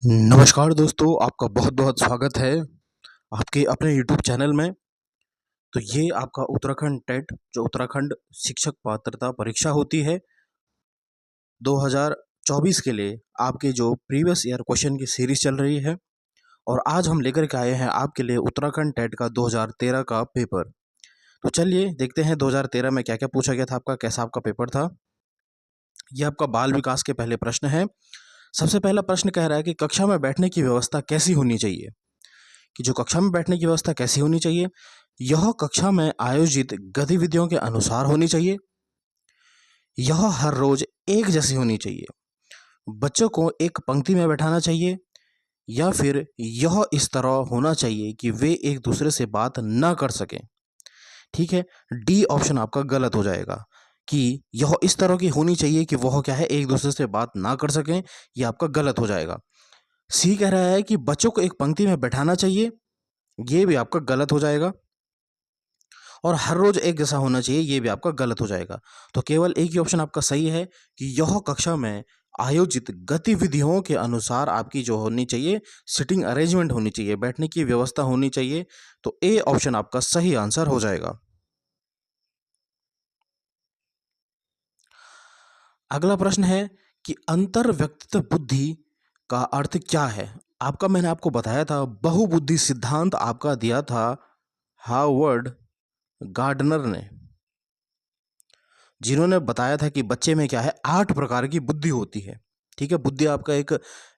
नमस्कार दोस्तों, आपका बहुत-बहुत स्वागत है आपके अपने यूट्यूब चैनल में। तो ये आपका उत्तराखंड टेट जो उत्तराखंड शिक्षक पात्रता परीक्षा होती है 2024 के लिए आपके जो प्रीवियस ईयर क्वेश्चन की सीरीज़ चल रही है और आज हम लेकर के आए हैं आपके लिए उत्तराखंड टेट का 2013 का पेपर। तो चलिए देखते हैं 2013 में क्या-क्या पूछा गया था आपका, कैसा आपका पेपर था। ये आपका बाल विकास के पहले प्रश्न है। सबसे पहला प्रश्न कह रहा है कि कक्षा में बैठने की व्यवस्था कैसी होनी चाहिए? कि जो कक्षा में बैठने की व्यवस्था कैसी होनी चाहिए? यह कक्षा में आयोजित गतिविधियों के अनुसार होनी चाहिए। यह हर रोज एक जैसी होनी चाहिए। बच्चों को एक पंक्ति में बैठाना चाहिए या फिर यह इस तरह होना चाहिए कि वे एक दूसरे से बात ना कर सकें। ठीक है, डी ऑप्शन आपका गलत हो जाएगा कि यह इस तरह की होनी चाहिए कि वह क्या है एक दूसरे से बात ना कर सकें, यह आपका गलत हो जाएगा। सी कह रहा है कि बच्चों को एक पंक्ति में बैठाना चाहिए, ये भी आपका गलत हो जाएगा। और हर रोज एक जैसा होना चाहिए, ये भी आपका गलत हो जाएगा। तो केवल एक ही ऑप्शन आपका सही है कि यह कक्षा में आयोजित गतिविधियों के अनुसार आपकी जो होनी चाहिए सिटिंग अरेंजमेंट होनी चाहिए, बैठने की व्यवस्था होनी चाहिए। तो ए ऑप्शन आपका सही आंसर हो जाएगा। अगला प्रश्न है कि अंतर व्यक्तित्व बुद्धि का अर्थ क्या है? आपका मैंने आपको बताया था, बहुबुद्धि सिद्धांत आपका दिया था हार्वर्ड गार्डनर ने, जिन्होंने बताया था कि बच्चे में क्या है 8 प्रकार की बुद्धि होती है। ठीक है, बुद्धि आपका एक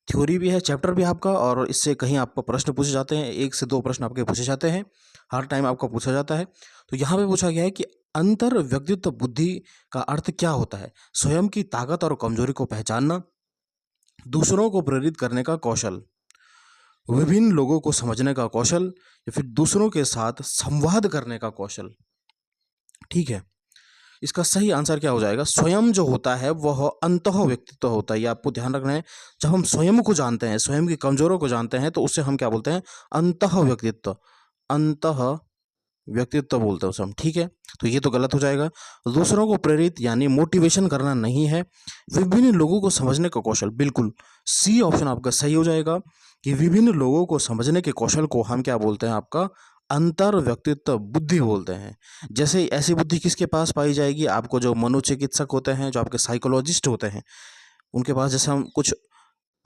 थ्योरी भी है, चैप्टर भी आपका, और इससे कहीं आपको प्रश्न पूछे जाते हैं, 1 से 2 प्रश्न आपके पूछे जाते हैं, हर टाइम आपका पूछा जाता है। तो यहाँ पे पूछा गया है कि अंतर व्यक्तित्व बुद्धि का अर्थ क्या होता है? स्वयं की ताकत और कमजोरी को पहचानना, दूसरों को प्रेरित करने का कौशल, विभिन्न लोगों को समझने का कौशल या फिर दूसरों के साथ संवाद करने का कौशल। ठीक है, इसका सही आंसर क्या हो जाएगा? स्वयं जो होता है वह अंतः व्यक्तित्व होता है, ये आपको ध्यान रखना है। जब हम स्वयं को जानते हैं, स्वयं की कमजोरों को जानते हैं, तो उससे हम क्या बोलते हैं? अंतः व्यक्तित्व, अंतः व्यक्तित्व बोलते हैं उसे हम। ठीक है, तो ये तो गलत हो जाएगा। दूसरों को प्रेरित यानी मोटिवेशन करना नहीं है। विभिन्न लोगों को समझने का कौशल, बिल्कुल सी ऑप्शन आपका सही हो जाएगा कि विभिन्न लोगों को समझने के कौशल को हम क्या बोलते हैं? आपका अंतर व्यक्तित्व बुद्धि बोलते हैं। जैसे ऐसी बुद्धि किसके पास पाई जाएगी? आपको जो मनोचिकित्सक होते हैं, जो आपके साइकोलॉजिस्ट होते हैं, उनके पास जैसे हम कुछ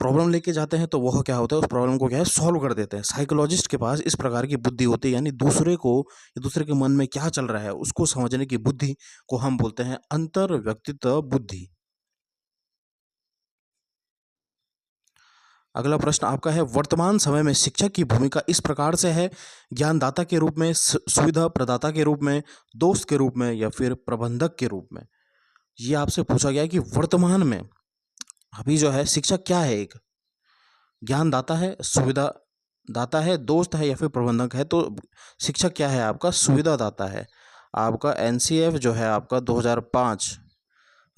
प्रॉब्लम लेके जाते हैं तो वह क्या होता है, उस प्रॉब्लम को क्या है सॉल्व कर देते हैं। साइकोलॉजिस्ट के पास इस प्रकार की बुद्धि होती है, यानी दूसरे को या दूसरे के मन में क्या चल रहा है उसको समझने की बुद्धि को हम बोलते हैं अंतर व्यक्तित्व बुद्धि। अगला प्रश्न आपका है, वर्तमान समय में शिक्षक की भूमिका इस प्रकार से है: ज्ञानदाता के रूप में, सुविधा प्रदाता के रूप में, दोस्त के रूप में या फिर प्रबंधक के रूप में। ये आपसे पूछा गया है कि वर्तमान में अभी जो है शिक्षक क्या है? एक ज्ञानदाता है, सुविधा दाता है, दोस्त है या फिर प्रबंधक है। तो शिक्षक क्या है? आपका सुविधादाता है। आपका एनसीएफ जो है आपका 2005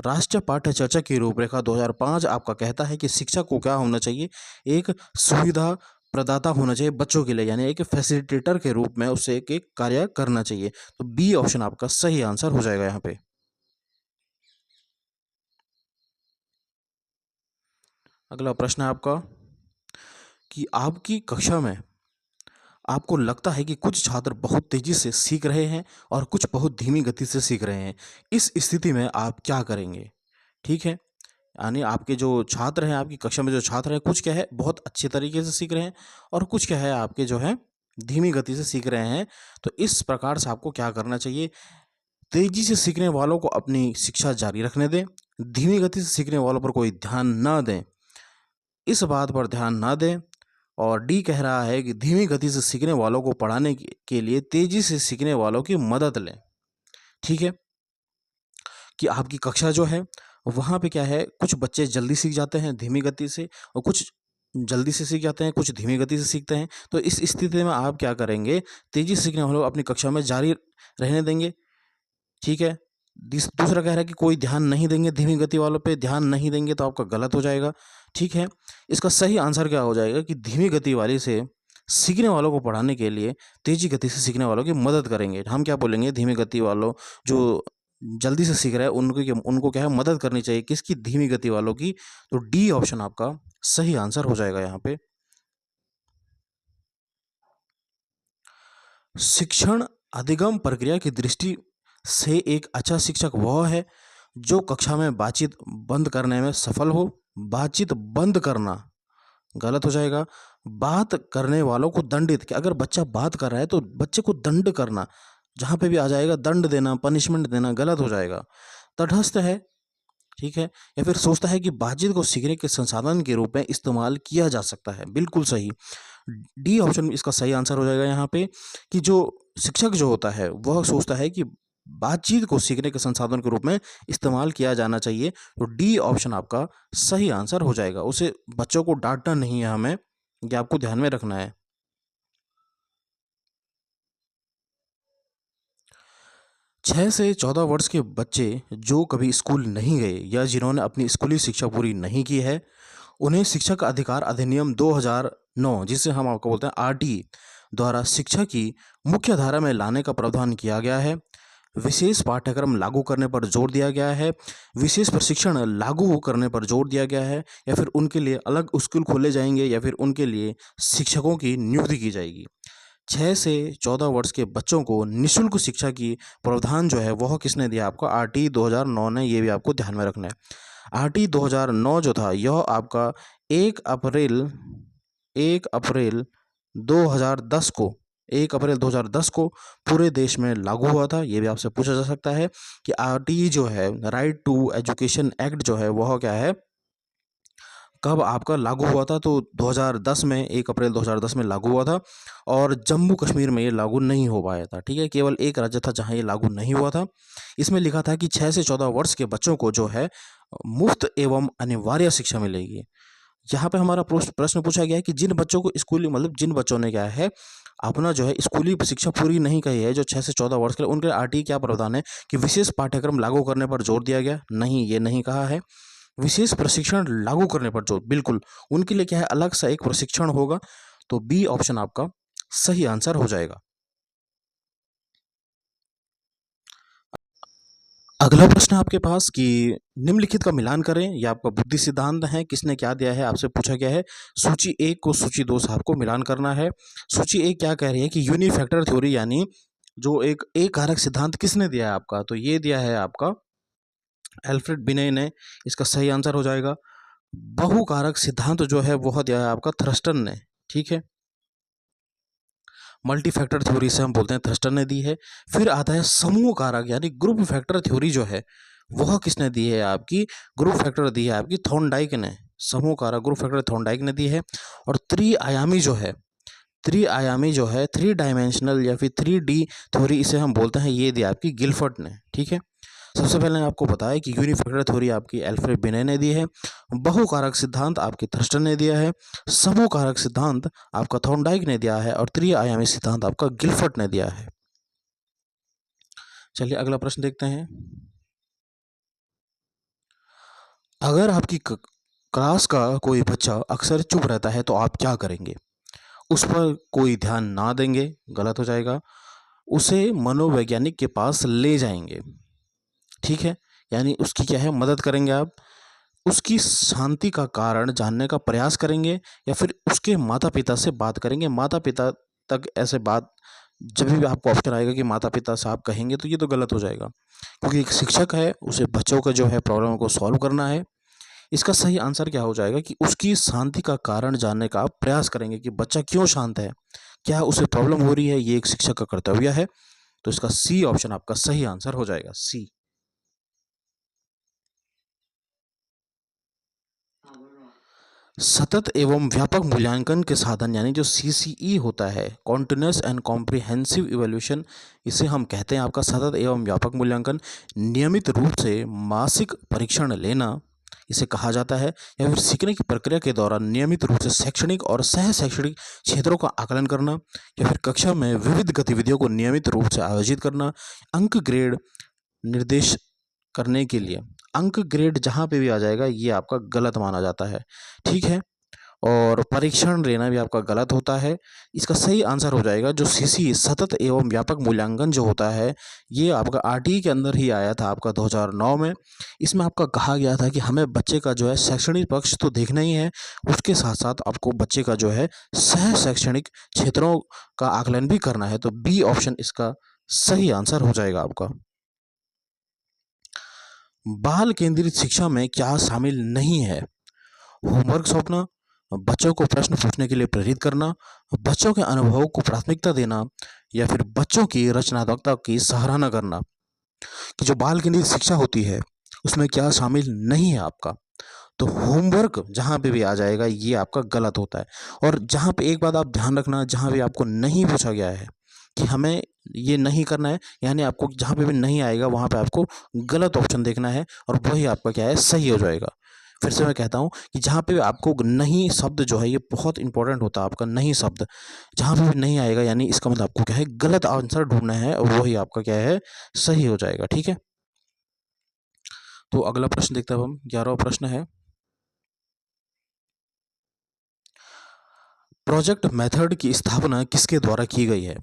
राष्ट्रीय पाठ्य चर्चा की रूपरेखा 2005 आपका कहता है कि शिक्षक को क्या होना चाहिए? एक सुविधा प्रदाता होना चाहिए बच्चों के लिए, यानी एक फैसिलिटेटर के रूप में उसे एक कार्य करना चाहिए। तो बी ऑप्शन आपका सही आंसर हो जाएगा यहाँ पे। अगला प्रश्न है आपका कि आपकी कक्षा में आपको लगता है कि कुछ छात्र बहुत तेजी से सीख रहे हैं और कुछ बहुत धीमी गति से सीख रहे हैं। इस स्थिति में आप क्या करेंगे? ठीक है, यानी आपके जो छात्र हैं, आपकी कक्षा में जो छात्र हैं, कुछ क्या है बहुत अच्छे तरीके से सीख रहे हैं और कुछ क्या है आपके जो है धीमी गति से सीख रहे हैं। तो इस प्रकार से आपको क्या करना चाहिए? तेजी से सीखने वालों को अपनी शिक्षा जारी रखने दें, धीमी गति से सीखने वालों पर कोई ध्यान ना दें, इस बात पर ध्यान ना दें। और डी कह रहा है कि धीमी गति से सीखने वालों को पढ़ाने के लिए तेजी से सीखने वालों की मदद लें। ठीक है, कि आपकी कक्षा जो है वहाँ पे क्या है, कुछ बच्चे जल्दी सीख जाते हैं धीमी गति से और कुछ जल्दी से सीख जाते हैं, कुछ धीमी गति से सीखते हैं। तो इस स्थिति में आप क्या करेंगे? तेजी से सीखने वालों को अपनी कक्षा में जारी रहने देंगे। ठीक है, दूसरा कह रहा है कि कोई ध्यान नहीं देंगे, धीमी गति वालों पे ध्यान नहीं देंगे, तो आपका गलत हो जाएगा। ठीक है, इसका सही आंसर क्या हो जाएगा कि धीमी गति वाली से सीखने वालों को पढ़ाने के लिए तेजी गति से सीखने वालों की मदद करेंगे। हम क्या बोलेंगे? धीमी गति वालों जो जल्दी से सीख रहे हैं उनको क्या है मदद करनी चाहिए, किसकी, धीमी गति वालों की। तो डी ऑप्शन आपका सही आंसर हो जाएगा यहाँ पे। शिक्षण अधिगम प्रक्रिया की दृष्टि से एक अच्छा शिक्षक वह है जो कक्षा में बातचीत बंद करने में सफल हो। बातचीत बंद करना गलत हो जाएगा। बात करने वालों को दंडित, कि अगर बच्चा बात कर रहा है तो बच्चे को दंड करना, जहाँ पे भी आ जाएगा दंड देना, पनिशमेंट देना, गलत हो जाएगा। तटस्थ है, ठीक है, या फिर सोचता है कि बातचीत को सीखने के संसाधन के रूप में इस्तेमाल किया जा सकता है, बिल्कुल सही। डी ऑप्शन इसका सही आंसर हो जाएगा यहाँ पे, कि जो शिक्षक जो होता है वह सोचता है कि बातचीत को सीखने के संसाधन के रूप में इस्तेमाल किया जाना चाहिए। तो डी ऑप्शन आपका सही आंसर हो जाएगा। उसे बच्चों को डांटना नहीं है हमें, ये आपको ध्यान में रखना है। 6 से 14 वर्ष के बच्चे जो कभी स्कूल नहीं गए या जिन्होंने अपनी स्कूली शिक्षा पूरी नहीं की है, उन्हें शिक्षक अधिकार अधिनियम 2009, जिसे हम आपको बोलते हैं आरटी, द्वारा शिक्षा की मुख्य धारा में लाने का प्रावधान किया गया है। विशेष पाठ्यक्रम लागू करने पर जोर दिया गया है, विशेष प्रशिक्षण लागू करने पर जोर दिया गया है, या फिर उनके लिए अलग स्कूल खोले जाएंगे, या फिर उनके लिए शिक्षकों की नियुक्ति की जाएगी। 6 से 14 वर्ष के बच्चों को निःशुल्क शिक्षा की प्रावधान जो है वह किसने दिया आपको? आरटी 2009 ने, ये भी आपको ध्यान में रखना है। आरटी 2009 जो था यह आपका 1 अप्रैल 2010 को 1 अप्रैल 2010 को पूरे देश में लागू हुआ था। ये भी आपसे पूछा जा सकता है कि आरटी जो है, राइट टू एजुकेशन एक्ट जो है वह क्या है, कब आपका लागू हुआ था? तो 2010 में, 1 अप्रैल 2010 में लागू हुआ था। और जम्मू कश्मीर में ये लागू नहीं हो पाया था, ठीक है, केवल एक राज्य था जहां ये लागू नहीं हुआ था। इसमें लिखा था कि 6 से 14 वर्ष के बच्चों को जो है मुफ्त एवं अनिवार्य शिक्षा मिलेगी। यहाँ पे हमारा प्रश्न पूछा गया है कि जिन बच्चों को स्कूली, मतलब जिन बच्चों ने क्या है अपना जो है स्कूली शिक्षा पूरी नहीं की है, जो 6 से 14 वर्ष के लिए, उनके आरटी क्या प्रावधान है कि विशेष पाठ्यक्रम लागू करने पर जोर दिया गया? नहीं, ये नहीं कहा है। विशेष प्रशिक्षण लागू करने पर जोर, बिल्कुल, उनके लिए क्या है अलग सा एक प्रशिक्षण होगा। तो बी ऑप्शन आपका सही आंसर हो जाएगा। अगला प्रश्न आपके पास कि निम्नलिखित का मिलान करें, यह आपका बुद्धि सिद्धांत है, किसने क्या दिया है, आपसे पूछा गया है। सूची 1 को सूची 2 से आपको मिलान करना है। सूची 1 क्या कह रही है कि यूनिफैक्टर थ्योरी, यानी जो एक कारक सिद्धांत किसने दिया है आपका? तो ये दिया है आपका एल्फ्रेड बिने ने, इसका सही आंसर हो जाएगा। बहुकारक सिद्धांत जो है वह दिया है आपका थ्रस्टन ने, ठीक है। मल्टी फैक्टर थ्योरी से हम बोलते हैं थ्रस्टर ने दी है। फिर आता है समूह कारक यानी ग्रुप फैक्टर थ्योरी जो है वह किसने दी है आपकी? ग्रुप फैक्टर दी है आपकी थॉर्नडाइक ने। समूह कारक ग्रुप फैक्टर थॉर्नडाइक ने दी है। और त्रिआयामी जो है 3 डायमेंशनल या फिर 3D थ्योरी इसे हम बोलते हैं, ये दी आपकी गिलफर्ट ने, ठीक है। सबसे पहले आपको बताया कि यूनिफैक्टर थ्योरी आपकी एल्फ्रेड बिने ने दी है, बहुकारक सिद्धांत आपकी थ्रस्टर ने दिया है, समूह कारक सिद्धांत आपका थॉर्नडाइक ने दिया है, और त्रिआयामी सिद्धांत आपका गिलफर्ट ने दिया है। चलिए अगला प्रश्न देखते हैं। अगर आपकी क्लास का कोई बच्चा अक्सर चुप रहता है तो आप क्या करेंगे? उस पर कोई ध्यान ना देंगे, गलत हो जाएगा। उसे मनोवैज्ञानिक के पास ले जाएंगे, ठीक है, यानी उसकी क्या है मदद करेंगे आप। उसकी शांति का कारण जानने का प्रयास करेंगे, या फिर उसके माता पिता से बात करेंगे। माता पिता तक ऐसे बात, जब भी आपको ऑप्शन आएगा कि माता पिता से आप कहेंगे तो ये तो गलत हो जाएगा, क्योंकि एक शिक्षक है, उसे बच्चों का जो है प्रॉब्लम को सॉल्व करना है। इसका सही आंसर क्या हो जाएगा कि उसकी शांति का कारण जानने का आप प्रयास करेंगे कि बच्चा क्यों शांत है, क्या उसे प्रॉब्लम हो रही है, ये एक शिक्षक का कर्तव्य है। तो इसका सी ऑप्शन आपका सही आंसर हो जाएगा, सी। सतत एवं व्यापक मूल्यांकन के साधन यानी जो CCE होता है, कॉन्टिन्यूस एंड कॉम्प्रिहेंसिव इवैल्यूएशन, इसे हम कहते हैं आपका सतत एवं व्यापक मूल्यांकन। नियमित रूप से मासिक परीक्षण लेना इसे कहा जाता है, या फिर सीखने की प्रक्रिया के दौरान नियमित रूप से शैक्षणिक और सह शैक्षणिक क्षेत्रों का आकलन करना, या फिर कक्षा में विविध गतिविधियों को नियमित रूप से आयोजित करना। अंक ग्रेड निर्देश करने के लिए, अंक ग्रेड जहाँ पे भी आ जाएगा ये आपका गलत माना जाता है, ठीक है। और परीक्षण लेना भी आपका गलत होता है। इसका सही आंसर हो जाएगा जो सीसी सतत एवं व्यापक मूल्यांकन जो होता है, ये आपका आरटीई के अंदर ही आया था आपका 2009 में। इसमें आपका कहा गया था कि हमें बच्चे का जो है शैक्षणिक पक्ष तो देखना ही है, उसके साथ साथ आपको बच्चे का जो है सह शैक्षणिक क्षेत्रों का आकलन भी करना है। तो बी ऑप्शन इसका सही आंसर हो जाएगा आपका। बाल केंद्रित शिक्षा में क्या शामिल नहीं है? होमवर्क सौंपना, बच्चों को प्रश्न पूछने के लिए प्रेरित करना, बच्चों के अनुभवों को प्राथमिकता देना, या फिर बच्चों की रचनात्मकता की सराहना करना। कि जो बाल केंद्रित शिक्षा होती है उसमें क्या शामिल नहीं है आपका? तो होमवर्क जहाँ पे भी आ जाएगा ये आपका गलत होता है। और जहाँ पे एक बात आप ध्यान रखना, जहाँ भी आपको नहीं पूछा गया है कि हमें ये नहीं करना है, यानी आपको जहाँ पे भी नहीं आएगा वहाँ पे आपको गलत ऑप्शन देखना है और वही आपका क्या है, सही हो जाएगा। फिर से मैं कहता हूँ कि जहाँ पे भी आपको नहीं शब्द जो है ये बहुत इंपॉर्टेंट होता है आपका नहीं शब्द, जहाँ पे भी नहीं आएगा यानी इसका मतलब आपको क्या है, गलत आंसर ढूंढना है और वही आपका क्या है, सही हो जाएगा। ठीक है, तो अगला प्रश्न देखते हैं अब हम। 11वां प्रश्न है, प्रोजेक्ट मेथड की स्थापना किसके द्वारा की गई है?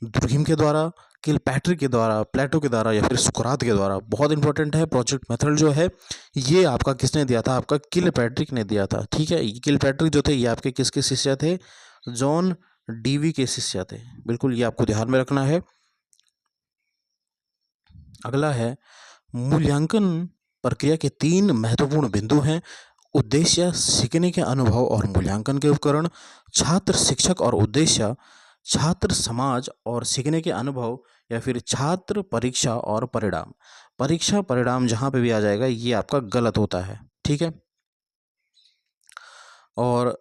दुर्खिम के द्वारा, किलपैट्रिक के द्वारा, प्लेटो के द्वारा, या फिर सुकरात के द्वारा? बहुत इंपॉर्टेंट है, प्रोजेक्ट मेथड जो है ये आपका किसने दिया था? आपका किलपैट्रिक ने दिया था। ठीक है, ये किलपैट्रिक जो थे ये आपके किसके शिष्य थे? जॉन डीवी के शिष्य थे। बिल्कुल, ये आपको ध्यान में रखना है। अगला है, मूल्यांकन प्रक्रिया के 3 महत्वपूर्ण बिंदु हैं: उद्देश्य, सीखने के अनुभव और मूल्यांकन के उपकरण, छात्र शिक्षक और उद्देश्य, छात्र समाज और सीखने के अनुभव, या फिर छात्र परीक्षा और परिणाम। परीक्षा परिणाम जहाँ पे भी आ जाएगा ये आपका गलत होता है। ठीक है, और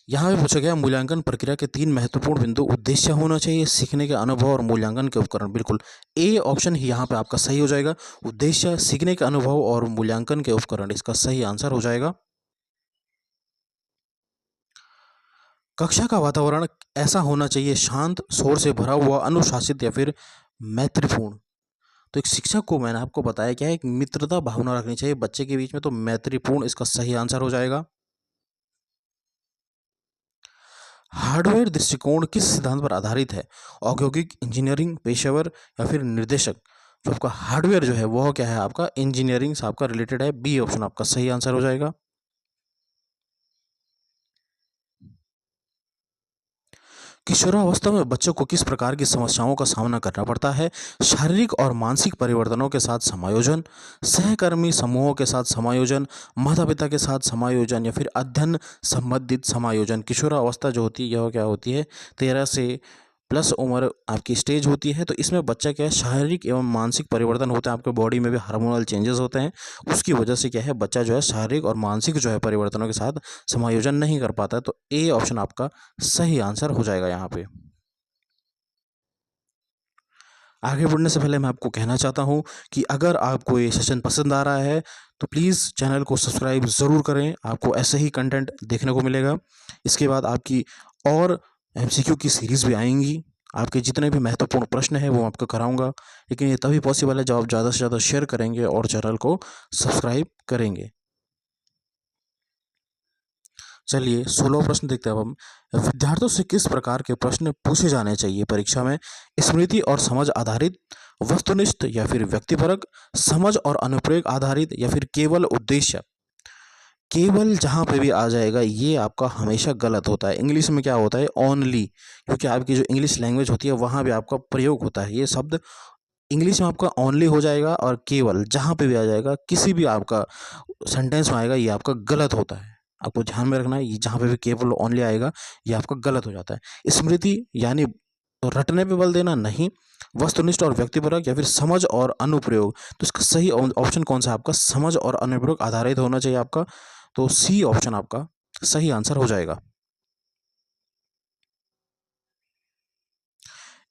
यहाँ पे पूछा गया मूल्यांकन प्रक्रिया के 3 महत्वपूर्ण बिंदु, उद्देश्य होना चाहिए, सीखने के अनुभव और मूल्यांकन के उपकरण। बिल्कुल, ए ऑप्शन ही यहाँ पे आपका सही हो जाएगा। उद्देश्य, सीखने के अनुभव और मूल्यांकन के उपकरण इसका सही आंसर हो जाएगा। कक्षा का वातावरण ऐसा होना चाहिए: शांत, शोर से भरा हुआ, अनुशासित, या फिर मैत्रीपूर्ण। तो एक शिक्षक को मैंने आपको बताया क्या है, एक मित्रता भावना रखनी चाहिए बच्चे के बीच में, तो मैत्रीपूर्ण इसका सही आंसर हो जाएगा। हार्डवेयर दृष्टिकोण किस सिद्धांत पर आधारित है? औद्योगिक, इंजीनियरिंग, पेशेवर, या फिर निर्देशक? जो आपका हार्डवेयर जो है वो क्या है, आपका इंजीनियरिंग से आपका रिलेटेड है। बी ऑप्शन आपका सही आंसर हो जाएगा। किशोरावस्था में बच्चों को किस प्रकार की समस्याओं का सामना करना पड़ता है? शारीरिक और मानसिक परिवर्तनों के साथ समायोजन, सहकर्मी समूहों के साथ समायोजन, माता पिता के साथ समायोजन, या फिर अध्ययन संबंधित समायोजन। किशोरावस्था जो होती है यह क्या होती है, 13 से प्लस उम्र आपकी स्टेज होती है। तो इसमें बच्चा क्या है, शारीरिक एवं मानसिक परिवर्तन होते हैं, आपके बॉडी में भी हार्मोनल चेंजेस होते हैं। उसकी वजह से क्या है, बच्चा जो है शारीरिक और मानसिक जो है परिवर्तनों के साथ समायोजन नहीं कर पाता है। तो ए ऑप्शन आपका सही आंसर हो जाएगा यहाँ पे। आगे बढ़ने से पहले मैं आपको कहना चाहता हूँ कि अगर आपको ये सेशन पसंद आ रहा है तो प्लीज़ चैनल को सब्सक्राइब ज़रूर करें, आपको ऐसे ही कंटेंट देखने को मिलेगा। इसके बाद आपकी और एमसीक्यू की सीरीज़ भी आएंगी, आपके जितने भी महत्वपूर्ण प्रश्न हैं वो आपको कराऊंगा, लेकिन ये तभी पॉसिबल है जब आप ज़्यादा से ज़्यादा शेयर करेंगे और चैनल को सब्सक्राइब करेंगे। चलिए 16वां प्रश्न देखते हैं अब हम। विद्यार्थियों से किस प्रकार के प्रश्न पूछे जाने चाहिए परीक्षा में? स्मृति और समझ आधारित, वस्तुनिष्ठ, या फिर व्यक्तिपरक, समझ और अनुप्रयोग आधारित, या फिर केवल उद्देश्य? केवल जहाँ पे भी आ जाएगा ये आपका हमेशा गलत होता है। इंग्लिश में क्या होता है, ओनली, क्योंकि आपकी जो इंग्लिश लैंग्वेज होती है वहाँ भी आपका प्रयोग होता है। ये शब्द इंग्लिश में आपका ओनली हो जाएगा, और केवल जहाँ पे भी आ जाएगा किसी भी आपका सेंटेंस में आएगा ये आपका गलत होता है। आपको ध्यान में रखना है, ये जहाँ पे भी केवल ओनली आएगा ये आपका गलत हो जाता है। स्मृति यानी रटने पे बल देना नहीं, वस्तुनिष्ठ और व्यक्तिपरक, या फिर समझ और अनुप्रयोग। तो इसका सही ऑप्शन कौन सा है आपका? समझ और अनुप्रयोग आधारित होना चाहिए आपका। तो सी ऑप्शन आपका सही आंसर हो जाएगा।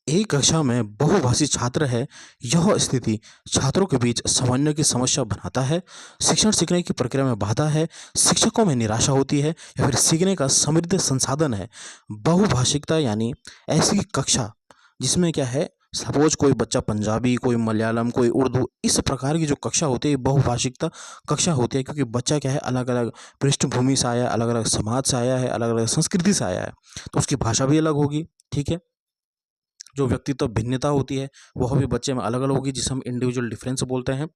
एक कक्षा में बहुभाषी छात्र है, यह स्थिति छात्रों के बीच समन्वय की समस्या बनाता है, शिक्षण सीखने की प्रक्रिया में बाधा है, शिक्षकों में निराशा होती है, या फिर सीखने का समृद्ध संसाधन है। बहुभाषिकता यानी ऐसी कक्षा जिसमें क्या है, सपोज कोई बच्चा पंजाबी, कोई मलयालम, कोई उर्दू, इस प्रकार की जो कक्षा होती है बहुभाषिकता कक्षा होती है, क्योंकि बच्चा क्या है अलग अलग पृष्ठभूमि से आया है, अलग अलग समाज से आया है, अलग अलग संस्कृति से आया है, तो उसकी भाषा भी अलग होगी। ठीक है, जो व्यक्तित्व भिन्नता होती है वह भी बच्चे में अलग अलग होगी, जिसे हम इंडिविजुअल डिफरेंस बोलते हैं।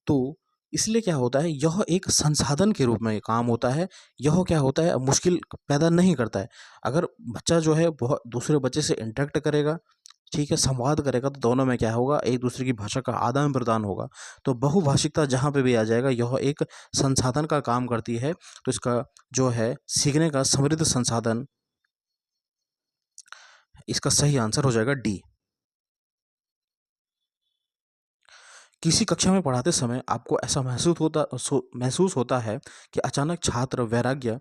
तो इसलिए क्या होता है, यह एक संसाधन के रूप में काम होता है। यह क्या होता है, मुश्किल पैदा नहीं करता है। अगर बच्चा जो है बहुत दूसरे बच्चे से इंटरेक्ट करेगा, ठीक है, संवाद करेगा, तो दोनों में क्या होगा, एक दूसरे की भाषा का आदान प्रदान होगा। तो बहुभाषिकता जहाँ पे भी आ जाएगा, यह एक संसाधन का काम करती है। तो इसका जो है सीखने का समृद्ध संसाधन, इसका सही आंसर हो जाएगा डी। किसी कक्षा में पढ़ाते समय आपको ऐसा महसूस होता है कि अचानक छात्र वैराग्य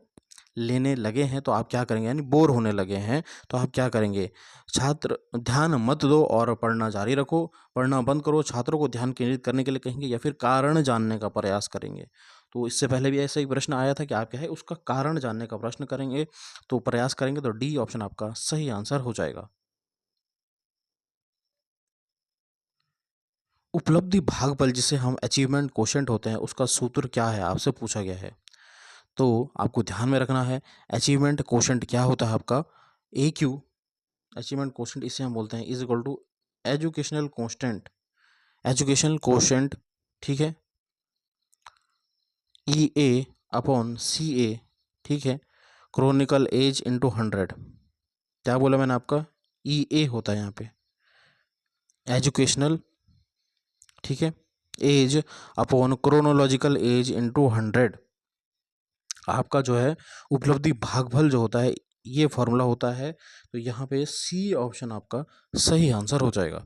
लेने लगे हैं, तो आप क्या करेंगे, यानी बोर होने लगे हैं, तो आप क्या करेंगे। छात्र ध्यान मत दो और पढ़ना जारी रखो, पढ़ना बंद करो, छात्रों को ध्यान केंद्रित करने के लिए कहेंगे, या फिर कारण जानने का प्रयास करेंगे। तो इससे पहले भी ऐसा ही प्रश्न आया था कि आप क्या है उसका कारण जानने का प्रश्न करेंगे, तो प्रयास करेंगे, तो डी ऑप्शन आपका सही आंसर हो जाएगा। उपलब्धि भागफल, जिसे हम अचीवमेंट कोशेंट होते हैं, उसका सूत्र क्या है आपसे पूछा गया है। तो आपको ध्यान में रखना है, अचीवमेंट कोशेंट क्या होता है आपका, ए क्यू, अचीवमेंट कोशेंट इसे हम बोलते हैं, is equal to educational quotient, educational quotient, ठीक है, ई ए अपॉन सी ए, ठीक है, क्रोनिकल एज इंटू 100। क्या बोला मैंने आपका, ई ए होता है यहाँ पे एजुकेशनल, ठीक है, as upon chronological age into 100। आपका जो है उपलब्धि भागफल जो होता है, ये फॉर्मूला होता है। तो यहाँ पे सी ऑप्शन आपका सही आंसर हो जाएगा।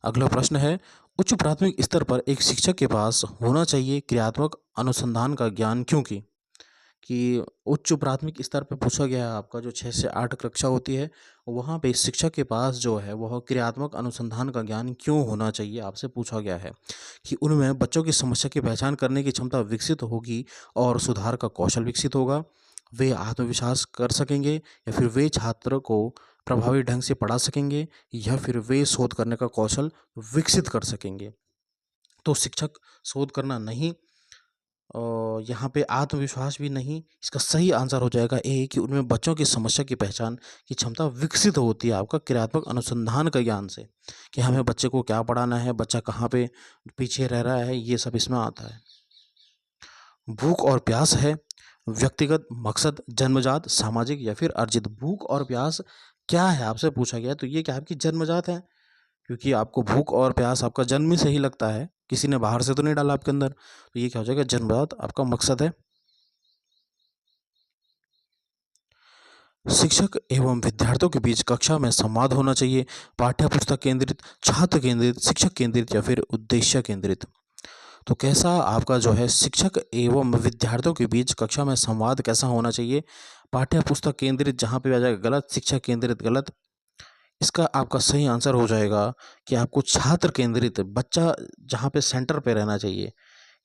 अगला प्रश्न है, उच्च प्राथमिक स्तर पर एक शिक्षक के पास होना चाहिए क्रियात्मक अनुसंधान का ज्ञान, क्योंकि कि उच्च प्राथमिक स्तर पे पूछा गया है आपका जो 6 से 8 कक्षा होती है, वहाँ पे शिक्षक के पास जो है वह क्रियात्मक अनुसंधान का ज्ञान क्यों होना चाहिए, आपसे पूछा गया है कि उनमें बच्चों की समस्या की पहचान करने की क्षमता विकसित होगी और सुधार का कौशल विकसित होगा, वे आत्मविश्वास कर सकेंगे, या फिर वे छात्र को प्रभावी ढंग से पढ़ा सकेंगे, या फिर वे शोध करने का कौशल विकसित कर सकेंगे। तो शिक्षक शोध करना नहीं, और यहाँ पे आत्मविश्वास भी नहीं, इसका सही आंसर हो जाएगा ए, कि उनमें बच्चों की समस्या की पहचान की क्षमता विकसित होती है आपका क्रियात्मक अनुसंधान का ज्ञान से, कि हमें बच्चे को क्या पढ़ाना है, बच्चा कहाँ पे पीछे रह रहा है, ये सब इसमें आता है। भूख और प्यास है व्यक्तिगत मकसद, जन्मजात, सामाजिक, या फिर अर्जित। भूख और प्यास क्या है आपसे पूछा गया, तो ये क्या आपकी जन्मजात है, क्योंकि आपको भूख और प्यास आपका जन्म से ही लगता है, किसी ने बाहर से तो नहीं डाला आपके अंदर। तो ये क्या हो जाएगा, जन्मजात आपका मकसद है। शिक्षक एवं विद्यार्थियों के बीच कक्षा में संवाद होना चाहिए, पाठ्य पुस्तक केंद्रित, छात्र केंद्रित, शिक्षक केंद्रित, या फिर उद्देश्य केंद्रित। तो कैसा आपका जो है शिक्षक एवं विद्यार्थियों के बीच कक्षा में संवाद कैसा होना चाहिए, पाठ्य पुस्तक केंद्रित जहाँ पे आ जाएगा गलत, शिक्षक केंद्रित गलत। इसका आपका सही आंसर हो जाएगा कि आपको छात्र केंद्रित, बच्चा जहाँ पे सेंटर पे रहना चाहिए,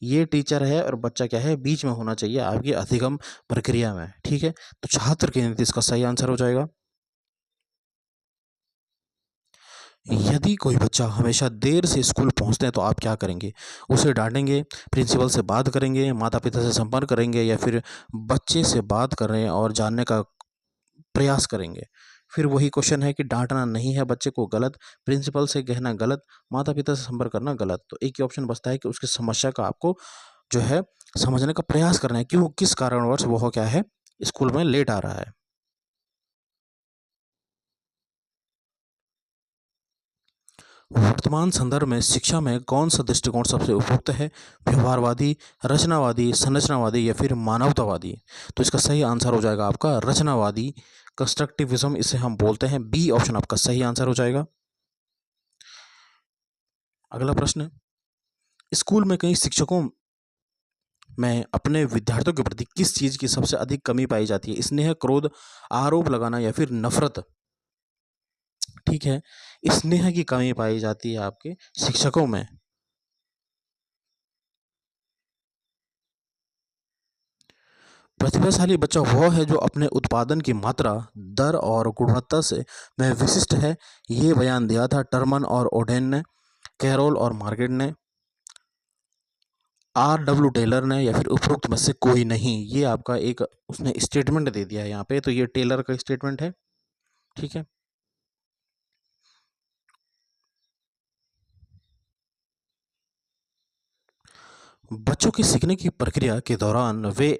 ये टीचर है और बच्चा क्या है बीच में होना चाहिए आपकी अधिगम प्रक्रिया में, ठीक है। तो छात्र केंद्रित इसका सही आंसर हो जाएगा। यदि कोई बच्चा हमेशा देर से स्कूल पहुंचते हैं, तो आप क्या करेंगे, उसे डांटेंगे, प्रिंसिपल से बात करेंगे, माता पिता से संपर्क करेंगे, या फिर बच्चे से बात करें और जानने का प्रयास करेंगे। फिर वही क्वेश्चन है कि डांटना नहीं है बच्चे को, गलत, प्रिंसिपल से कहना गलत, माता पिता से संपर्क करना गलत। तो एक ही ऑप्शन बचता है कि उसकी समस्या का आपको जो है समझने का प्रयास करना है, क्यों किस कारणवश वो क्या है स्कूल में लेट आ रहा है। वर्तमान संदर्भ में शिक्षा में कौन सा दृष्टिकोण सबसे उपयुक्त है, व्यवहारवादी, रचनावादी, संरचनावादी, या फिर मानवतावादी। तो इसका सही आंसर हो जाएगा आपका रचनावादी, कंस्ट्रक्टिविज्म इसे हम बोलते हैं। बी ऑप्शन आपका सही आंसर हो जाएगा। अगला प्रश्न, स्कूल में कई शिक्षकों में अपने विद्यार्थियों के प्रति किस चीज की सबसे अधिक कमी पाई जाती है, स्नेह, क्रोध, आरोप लगाना, या फिर नफरत। ठीक है, स्नेह की कमी पाई जाती है आपके शिक्षकों में। प्रतिभाशाली बच्चा वो है जो अपने उत्पादन की मात्रा, दर और गुणवत्ता से वह विशिष्ट है। ये बयान दिया था टर्मन और ओडेन ने, कैरोल और मार्केट ने, R.W. टेलर ने, या फिर उपरोक्त में से कोई नहीं। ये आपका एक उसने स्टेटमेंट दे दिया है यहाँ पे, तो ये टेलर का स्टेटमेंट है। ठीक है। बच्चों की सीखने की प्रक्रिया के दौरान वे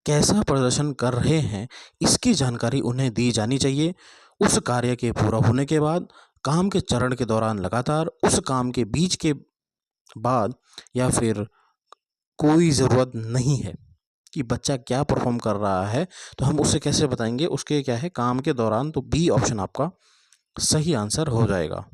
कैसा प्रदर्शन कर रहे हैं, इसकी जानकारी उन्हें दी जानी चाहिए। उस कार्य के पूरा होने के बाद, काम के चरण के दौरान लगातार, उस काम के बीच के बाद, या फिर कोई ज़रूरत नहीं है कि बच्चा क्या परफॉर्म कर रहा है, तो हम उसे कैसे बताएंगे, उसके क्या है काम के दौरान। तो बी ऑप्शन आपका सही आंसर हो जाएगा।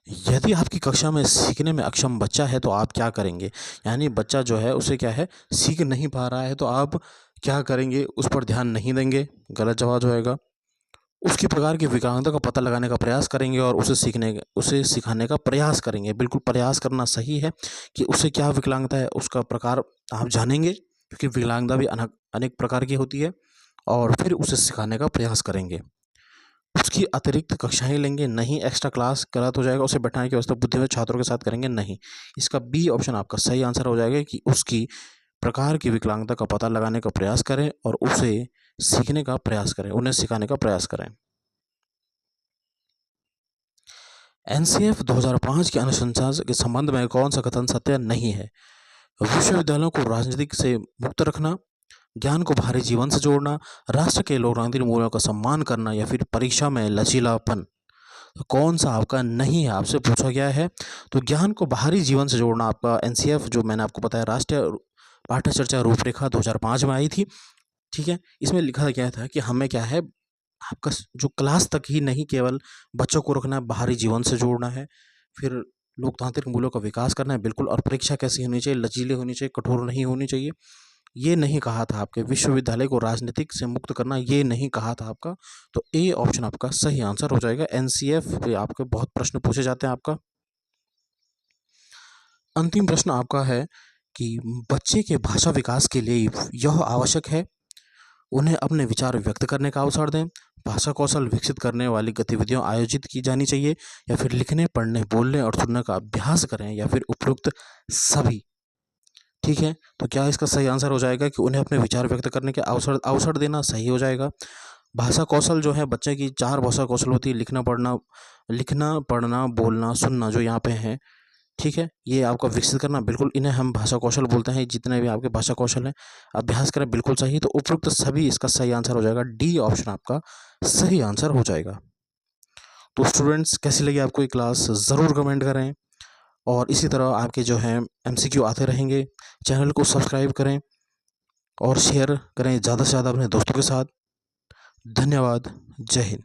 यदि आपकी कक्षा में सीखने में अक्षम बच्चा है तो आप क्या करेंगे, यानी बच्चा जो है उसे क्या है सीख नहीं पा रहा है, तो आप क्या करेंगे, उस पर ध्यान नहीं देंगे, गलत जवाब होएगा। उसकी प्रकार की विकलांगता का पता लगाने का प्रयास करेंगे और उसे सिखाने का प्रयास करेंगे। बिल्कुल प्रयास करना सही है कि उसे क्या विकलांगता है, उसका प्रकार आप जानेंगे, क्योंकि विकलांगता भी अनेक प्रकार की होती है, और फिर उसे सिखाने का प्रयास करेंगे। उसकी अतिरिक्त कक्षाएं लेंगे नहीं, एक्स्ट्रा क्लास गलत हो जाएगा, उसे बैठाने की व्यवस्था बुद्धिमान छात्रों के साथ करेंगे नहीं। इसका बी ऑप्शन आपका सही आंसर हो जाएगा कि उसकी प्रकार की विकलांगता का पता लगाने का प्रयास करें और उसे सीखने का प्रयास करें, उन्हें सिखाने का प्रयास करें। एनसीएफ 2005 के अनुशंसा के संबंध में कौन सा कथन सत्य नहीं है? विश्वविद्यालयों को राजनीतिक से मुक्त रखना, ज्ञान को बाहरी जीवन से जोड़ना, राष्ट्र के लोकतांत्रिक मूल्यों का सम्मान करना, या फिर परीक्षा में लचीलापन। तो कौन सा आपका नहीं है, आपसे पूछा गया है। तो ज्ञान को बाहरी जीवन से जोड़ना आपका एनसीएफ, जो मैंने आपको बताया, राष्ट्रीय पाठ्यचर्चा रूपरेखा 2005 में आई थी। ठीक है। इसमें लिखा गया था कि हमें क्या है, आपका जो क्लास तक ही नहीं केवल बच्चों को रखना है, बाहरी जीवन से जोड़ना है, फिर लोकतांत्रिक मूल्यों का विकास करना है, बिल्कुल। और परीक्षा कैसी होनी चाहिए, लचीली होनी चाहिए, कठोर नहीं होनी चाहिए। ये नहीं कहा था आपके विश्वविद्यालय को राजनीतिक से मुक्त करना, ये नहीं कहा था आपका। तो ए ऑप्शन आपका सही आंसर हो जाएगा। एनसीएफ पे आपके बहुत प्रश्न पूछे जाते हैं आपका। अंतिम प्रश्न आपका है कि बच्चे के भाषा विकास के लिए यह आवश्यक है, उन्हें अपने विचार व्यक्त करने का अवसर दें, भाषा कौशल विकसित करने वाली गतिविधियां आयोजित की जानी चाहिए, या फिर लिखने, पढ़ने, बोलने और सुनने का अभ्यास करें, या फिर उपयुक्त सभी। ठीक है। तो क्या इसका सही आंसर हो जाएगा कि उन्हें अपने विचार व्यक्त करने के अवसर देना सही हो जाएगा। भाषा कौशल जो है, बच्चे की 4 भाषा कौशल होती है, लिखना, पढ़ना, बोलना, सुनना, जो यहाँ पे है। ठीक है। ये आपका विकसित करना, बिल्कुल इन्हें हम भाषा कौशल बोलते हैं। जितने भी आपके भाषा कौशल हैं, अभ्यास करें, बिल्कुल सही। तो उपयुक्त सभी इसका सही आंसर हो जाएगा। डी ऑप्शन आपका सही आंसर हो जाएगा। तो स्टूडेंट्स, कैसी लगी आपको ये क्लास, ज़रूर कमेंट करें, और इसी तरह आपके जो हैं एमसीक्यू आते रहेंगे। चैनल को सब्सक्राइब करें और शेयर करें ज़्यादा से ज़्यादा अपने दोस्तों के साथ। धन्यवाद। जय हिंद।